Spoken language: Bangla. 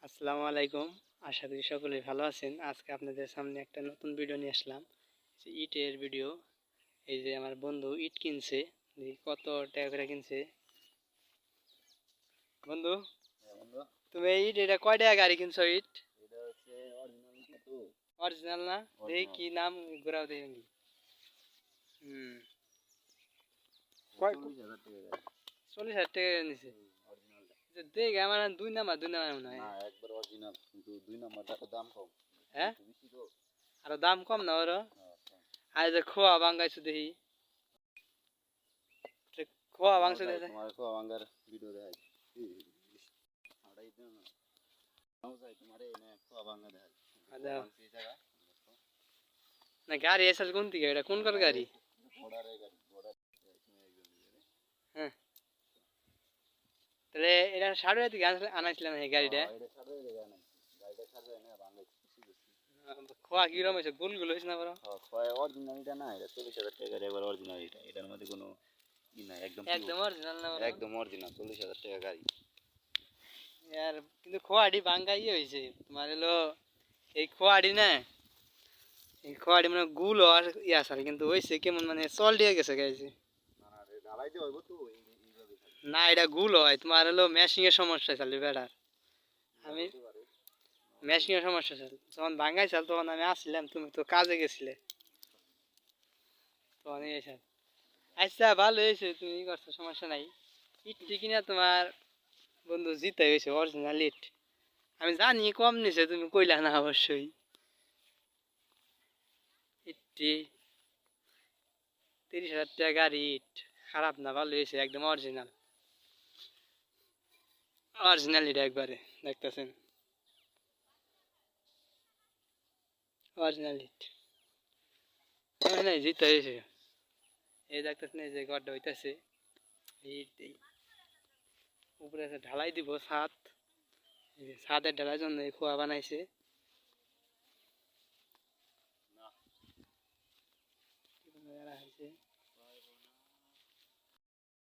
আসসালামু আলাইকুম। আশা করি সকলেই ভালো আছেন। আজকে আপনাদের সামনে একটা নতুন ভিডিও নিয়ে আসলাম। ইটের ভিডিও। এই যে আমার বন্ধু ইট কিনছে। কত টাকা করে কিনছে বন্ধু? তুমি এই ইট এটা কয় টাকা গাড়ি কিনছো ইট? অরিজিনাল না? দেখি কি নাম ঘোরাও দেখি। হুম, 40,000 টাকা নিছে। দেখ আমার দুই নাম্বার মনে হয়। হ্যাঁ, আরো দাম কম না ওর? আর যে খোয়া ভাঙ্গাইছো দেখি, খোয়া ভাঙছে দেখি। না গাড়ি এসে কোন দিকে, এটা কোন কার গাড়ি? হ্যাঁ, তাহলে এটা সাড়ে দিকে আনাইছিলাম এই গাড়িটা। খোয়া কিরম হয়েছে? গোল গোল হয়েছে না বড়? একদম অরিজিনাল না বড়? একদম অরিজিনাল 40,000 টাকা গাড়ি। আর কিন্তু খোয়াড়ি ভাঙ্গা হয়েছে তোমার হলো এই খোয়াড়ি না, এই খোয়াড়ি মানে গুল আর ইয়া সার কিন্তু হয়েছে কেমন মানে চল দিয়ে গেছে গাইছে। না এটা গুল হয় তোমার হলো মেশিং এর সমস্যা চালি বেড়ার। আমি মেশিং এর সমস্যা চাল যখন ভাঙ্গাইছাল তখন আমি আসছিলাম, তুমি তো কাজে গেছিলে তখন এইসব। আচ্ছা ভালো হয়েছে, তুমি ই করছো, সমস্যা নাই। ইটটি কিনা তোমার বন্ধু জিতে গেছে অরিজিনাল ইট। আমি জানি কম নিছে, তুমি কইলা না অবশ্যই। ইটটি 30,000 টাকা গাড়ি ইট, খারাপ না, ভালো হয়েছে, একদম অরিজিনাল। অরিজিনাল ইট একবারে দেখতেছেন, অরিজিনাল ইট। নাই জিতে হয়েছে। এই দেখতেছেন এই যে ঘরটা হইতেছে ইট এই উপরে আছে, ঢালাই দিব ছাদ। ছাদের ঢালার জন্য এই খোয়া বানাইছে।